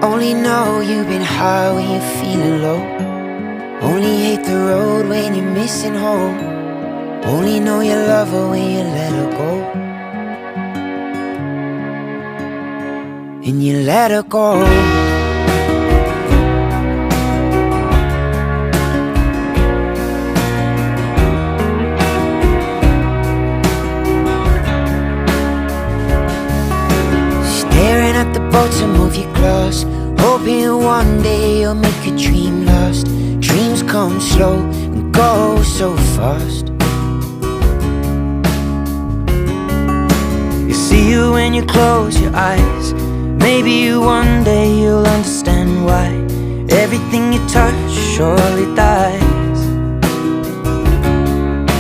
Only know you've been high when you're feeling low. Only hate the road when you're missing home. Only know you love her when you let her go. And you let her go. Staring at the bottom of your glass, hoping one day you'll make a dream last. Dreams come slow and go so fast. You see you when you close your eyes. Maybe one day you'll understand why everything you touch surely dies.